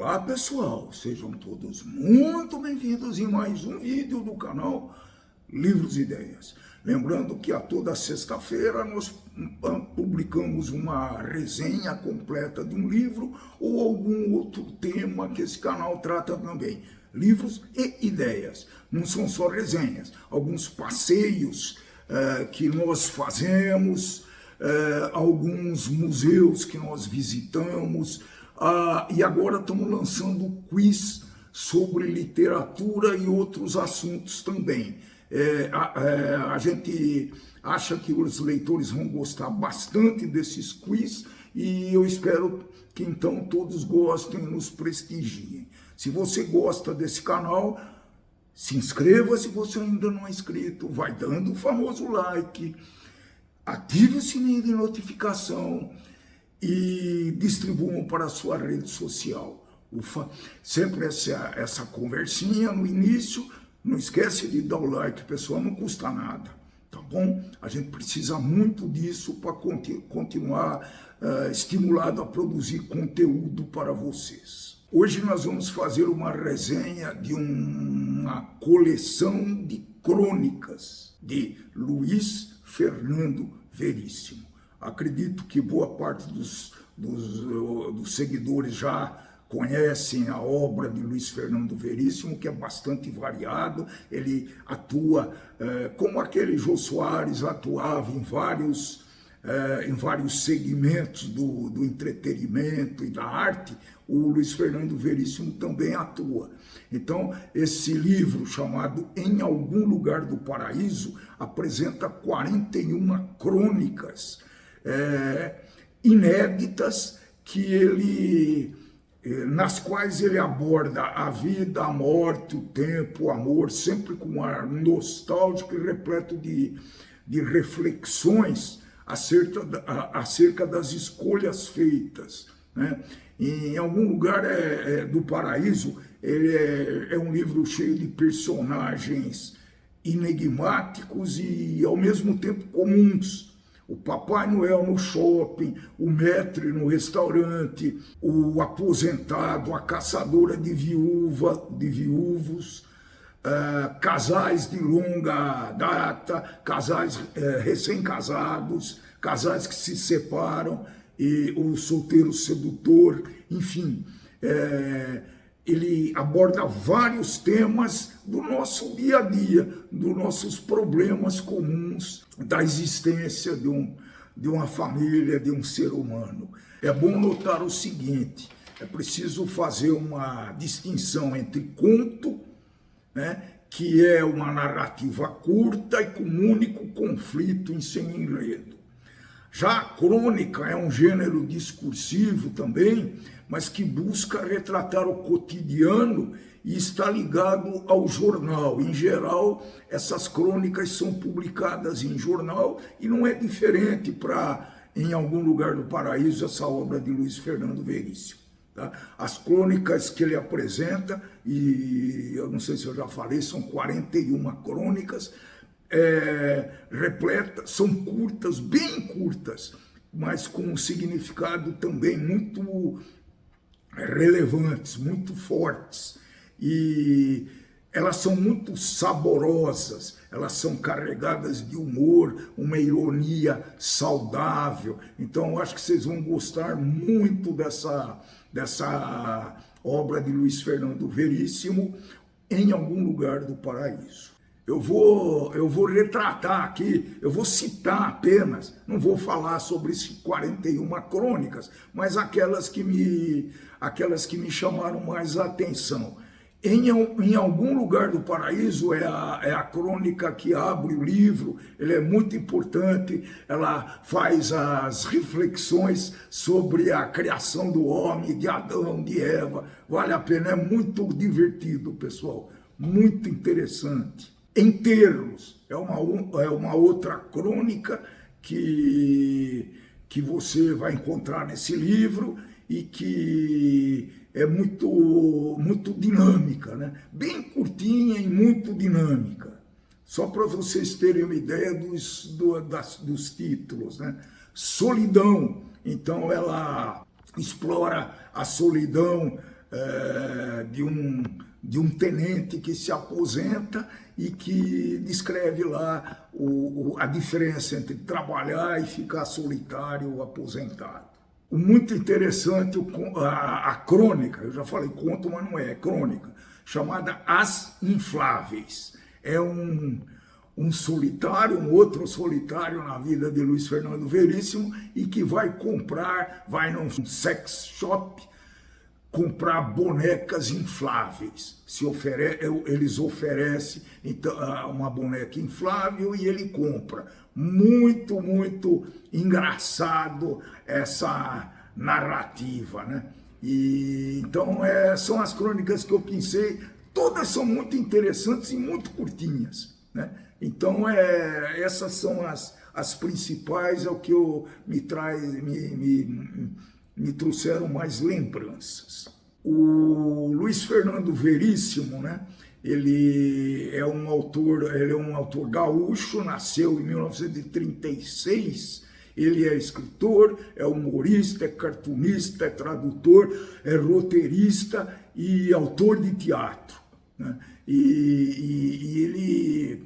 Olá pessoal, sejam todos muito bem-vindos em mais um vídeo do canal Livros e Ideias. Lembrando que a toda sexta-feira nós publicamos uma resenha completa de um livro ou algum outro tema que esse canal trata também. Livros e ideias, não são só resenhas, alguns passeios que nós fazemos, alguns museus que nós visitamos, e agora estamos lançando um quiz sobre literatura e outros assuntos também. A gente acha que os leitores vão gostar bastante desses quiz e eu espero que então todos gostem e nos prestigiem. Se você gosta desse canal, se inscreva se você ainda não é inscrito, vai dando o famoso like, ative o sininho de notificação e distribuam para a sua rede social. Sempre essa conversinha no início, não esquece de dar o like, pessoal, não custa nada, tá bom? A gente precisa muito disso para continuar estimulado a produzir conteúdo para vocês. Hoje nós vamos fazer uma resenha de uma coleção de crônicas de Luiz Fernando Veríssimo. Acredito que boa parte dos seguidores já conhecem a obra de Luiz Fernando Veríssimo, que é bastante variado. Ele atua como aquele Jô Soares atuava em vários segmentos do entretenimento e da arte. O Luiz Fernando Veríssimo também atua. Então, esse livro chamado Em Algum Lugar do Paraíso apresenta 41 crônicas inéditas nas quais ele aborda a vida, a morte, o tempo, o amor, sempre com um ar nostálgico e repleto de reflexões acerca das escolhas feitas, né? Em Algum Lugar do Paraíso, é um livro cheio de personagens enigmáticos e ao mesmo tempo comuns. O Papai Noel no shopping, o maître no restaurante, o aposentado, a caçadora de viúvos, casais de longa data, casais recém-casados, casais que se separam, e o solteiro sedutor, enfim. Ele aborda vários temas do nosso dia a dia, dos nossos problemas comuns, da existência de uma família, de um ser humano. É bom notar o seguinte, é preciso fazer uma distinção entre conto, né, que é uma narrativa curta e com um único conflito em seu enredo. Já a crônica é um gênero discursivo também, mas que busca retratar o cotidiano e está ligado ao jornal. Em geral, essas crônicas são publicadas em jornal e não é diferente para Em Algum Lugar do Paraíso, essa obra de Luiz Fernando Veríssimo. Tá? As crônicas que ele apresenta, e eu não sei se eu já falei, são 41 crônicas, repletas, são curtas, bem curtas, mas com um significado também muito relevantes, muito fortes, e elas são muito saborosas, elas são carregadas de humor, uma ironia saudável. Então eu acho que vocês vão gostar muito dessa obra de Luiz Fernando Veríssimo, Em Algum Lugar do Paraíso. Eu vou retratar aqui, eu vou citar apenas, não vou falar sobre esses 41 crônicas, mas aquelas que me chamaram mais a atenção. Em Algum Lugar do Paraíso é a crônica que abre o livro, ela é muito importante, ela faz as reflexões sobre a criação do homem, de Adão, de Eva, vale a pena, é muito divertido, pessoal, muito interessante. Enterros é uma outra crônica que você vai encontrar nesse livro e que é muito dinâmica, né? Bem curtinha e muito dinâmica. Só para vocês terem uma ideia dos títulos, né? Solidão, então ela explora a solidão de um tenente que se aposenta e que descreve lá a diferença entre trabalhar e ficar solitário ou aposentado. Muito interessante a crônica, eu já falei conto, mas não é crônica, chamada As Infláveis. É um solitário, um outro solitário na vida de Luiz Fernando Veríssimo e que vai num sex shop, comprar bonecas infláveis. Eles oferecem então, uma boneca inflável e ele compra. Muito, muito engraçado essa narrativa, né? Então, são as crônicas que eu pensei, todas são muito interessantes e muito curtinhas, né? Então, essas são as principais, é o que me trouxeram mais lembranças. O Luiz Fernando Veríssimo, né? Ele é um autor gaúcho, nasceu em 1936, ele é escritor, é humorista, é cartunista, é tradutor, é roteirista e autor de teatro, né? E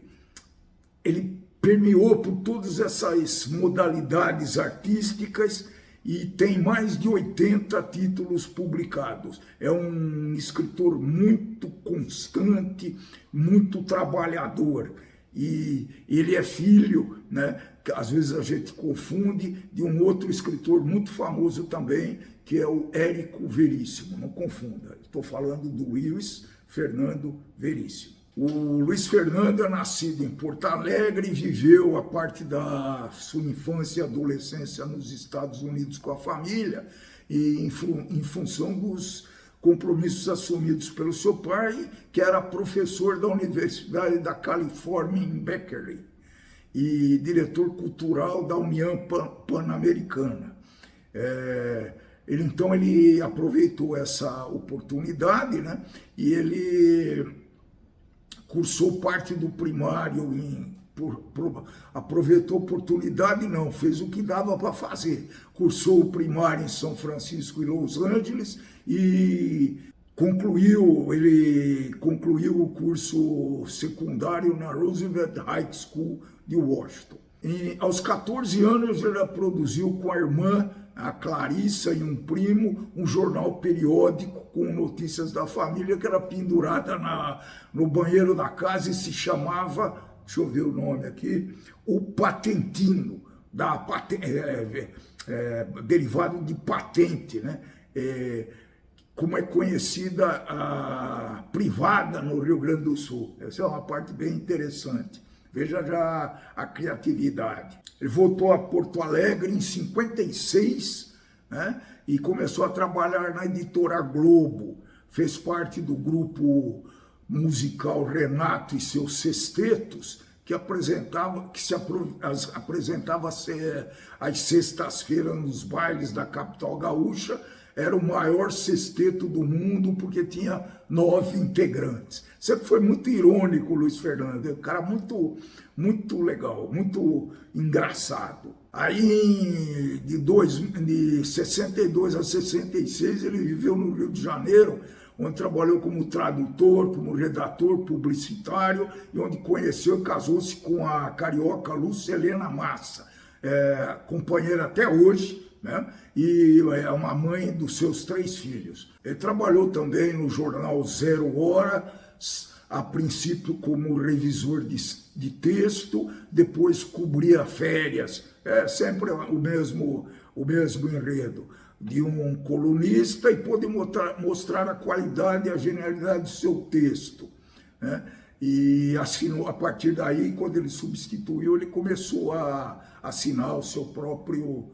ele permeou por todas essas modalidades artísticas e tem mais de 80 títulos publicados. É um escritor muito constante, muito trabalhador. E ele é filho, né, que às vezes a gente confunde, de um outro escritor muito famoso também, que é o Érico Veríssimo. Não confunda, estou falando do Luiz Fernando Veríssimo. O Luiz Fernando é nascido em Porto Alegre e viveu a parte da sua infância e adolescência nos Estados Unidos com a família, e em função dos compromissos assumidos pelo seu pai, que era professor da Universidade da Califórnia em Berkeley e diretor cultural da União Pan-Americana. Então ele aproveitou essa oportunidade, né, e ele cursou parte do primário, aproveitou a oportunidade, não, fez o que dava para fazer. Cursou o primário em São Francisco e Los Angeles e ele concluiu o curso secundário na Roosevelt High School de Washington. Aos 14 anos, ele produziu com a irmã, a Clarissa, e um primo, um jornal periódico com notícias da família que era pendurada no banheiro da casa e se chamava, deixa eu ver o nome aqui, O Patentino, derivado de patente, né? Como é conhecida a privada no Rio Grande do Sul. Essa é uma parte bem interessante. Veja já a criatividade. Ele voltou a Porto Alegre em 56, né, e começou a trabalhar na editora Globo. Fez parte do grupo musical Renato e seus Sextetos, que se apresentava às sextas-feiras nos bailes da capital gaúcha. Era o maior sexteto do mundo, porque tinha 9 integrantes. Sempre foi muito irônico o Luiz Fernando, um cara muito, muito legal, muito engraçado. Aí, de 62 a 66, ele viveu no Rio de Janeiro, onde trabalhou como tradutor, como redator publicitário, e onde conheceu e casou-se com a carioca Lucilena Massa, companheira até hoje, né? E é uma mãe dos seus 3 filhos. Ele trabalhou também no jornal Zero Hora, a princípio como revisor de texto, depois cobria férias, sempre o mesmo enredo, de um colunista, e pôde mostrar a qualidade e a genialidade do seu texto, né? E assinou, a partir daí, quando ele substituiu, ele começou a assinar o seu próprio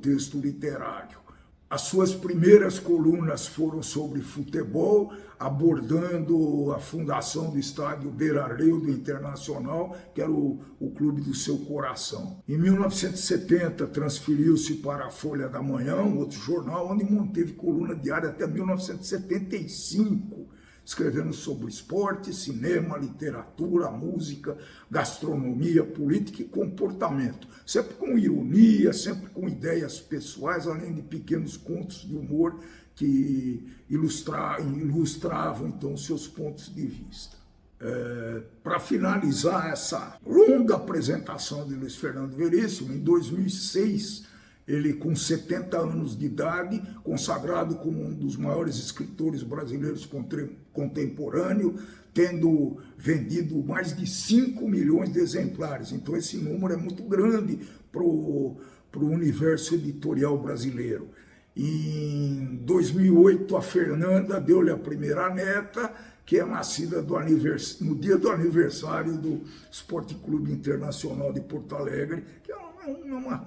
texto literário. As suas primeiras colunas foram sobre futebol, abordando a fundação do estádio Beira-Rio do Internacional, que era o clube do seu coração. Em 1970, transferiu-se para a Folha da Manhã, um outro jornal, onde manteve coluna diária até 1975, escrevendo sobre esporte, cinema, literatura, música, gastronomia, política e comportamento. Sempre com ironia, sempre com ideias pessoais, além de pequenos contos de humor que ilustravam então seus pontos de vista. Para finalizar essa longa apresentação de Luiz Fernando Veríssimo, em 2006, ele com 70 anos de idade, consagrado como um dos maiores escritores brasileiros contemporâneos, tendo vendido mais de 5 milhões de exemplares. Então esse número é muito grande para o universo editorial brasileiro. Em 2008, a Fernanda deu-lhe a primeira neta, que é nascida no dia do aniversário do Esporte Clube Internacional de Porto Alegre, que é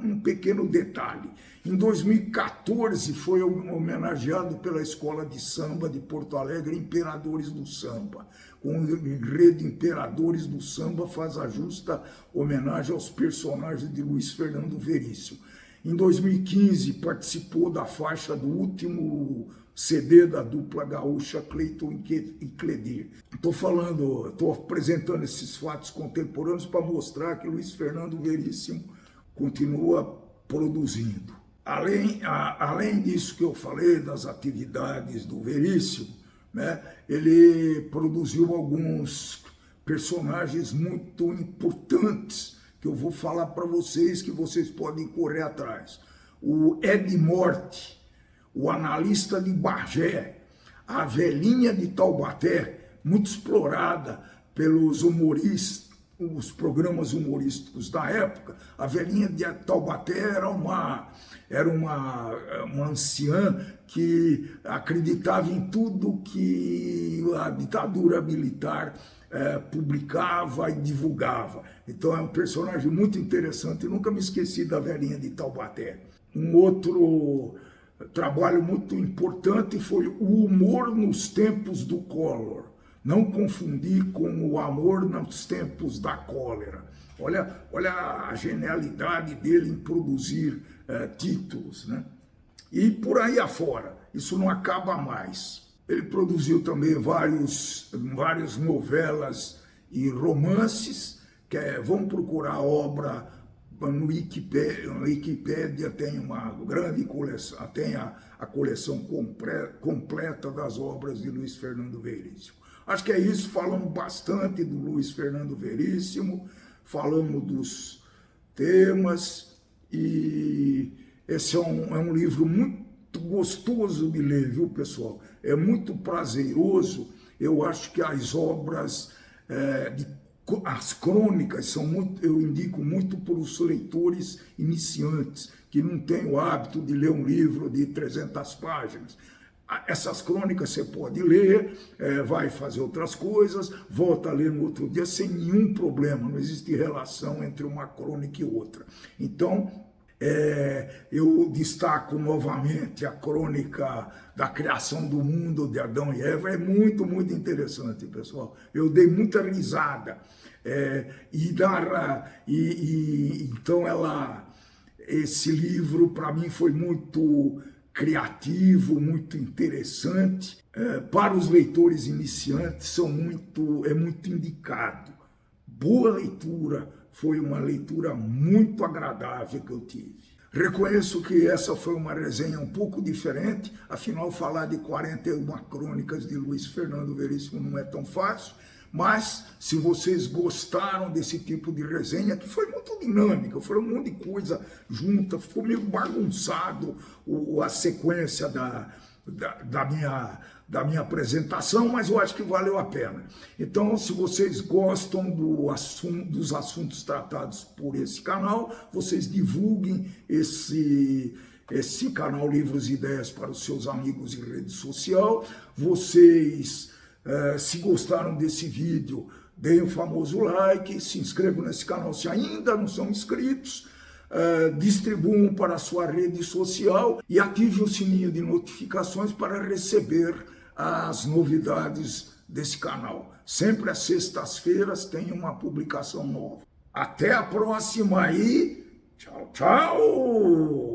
um pequeno detalhe. Em 2014, foi homenageado pela Escola de Samba de Porto Alegre, Imperadores do Samba. Com o enredo Imperadores do Samba, faz a justa homenagem aos personagens de Luiz Fernando Veríssimo. Em 2015, participou da faixa do último CD da dupla gaúcha Cleiton e Cledir. Estou apresentando esses fatos contemporâneos para mostrar que Luiz Fernando Veríssimo continua produzindo. Além disso que eu falei, das atividades do Veríssimo, né, ele produziu alguns personagens muito importantes que eu vou falar para vocês, que vocês podem correr atrás. O Ed Morte, o analista de Bagé, a velhinha de Taubaté, muito explorada pelos humoristas, os programas humorísticos da época. A velhinha de Taubaté era uma anciã que acreditava em tudo que a ditadura militar publicava e divulgava. Então é um personagem muito interessante, eu nunca me esqueci da velhinha de Taubaté. Um outro trabalho muito importante foi o humor nos tempos do Collor. Não confundir com o amor nos tempos da cólera. Olha a genialidade dele em produzir títulos, né? E por aí afora, isso não acaba mais. Ele produziu também várias novelas e romances, vão procurar a obra no Wikipédia, tem uma grande coleção, tem a coleção completa das obras de Luiz Fernando Veríssimo. Acho que é isso, falamos bastante do Luiz Fernando Veríssimo, falamos dos temas, e esse é um livro muito gostoso de ler, viu, pessoal? É muito prazeroso. Eu acho que as obras, as crônicas, são muito, eu indico muito para os leitores iniciantes, que não têm o hábito de ler um livro de 300 páginas. Essas crônicas você pode ler, vai fazer outras coisas, volta a ler no outro dia sem nenhum problema, não existe relação entre uma crônica e outra. Então, eu destaco novamente a crônica da criação do mundo de Adão e Eva, é muito, muito interessante, pessoal. Eu dei muita risada. Então, esse livro, para mim, foi muito criativo, muito interessante. Para os leitores iniciantes, é muito indicado. Boa leitura, foi uma leitura muito agradável que eu tive. Reconheço que essa foi uma resenha um pouco diferente, afinal falar de 41 crônicas de Luiz Fernando Veríssimo não é tão fácil, mas se vocês gostaram desse tipo de resenha, que foi muito dinâmica, foi um monte de coisa junta, ficou meio bagunçado a sequência da minha apresentação, mas eu acho que valeu a pena. Então, se vocês gostam dos assuntos tratados por esse canal, vocês divulguem esse canal Livros e Ideias para os seus amigos em rede social. Vocês, se gostaram desse vídeo, deem o famoso like, se inscrevam nesse canal se ainda não são inscritos, distribuam para a sua rede social e ative o sininho de notificações para receber as novidades desse canal. Sempre às sextas-feiras tem uma publicação nova. Até a próxima e tchau, tchau!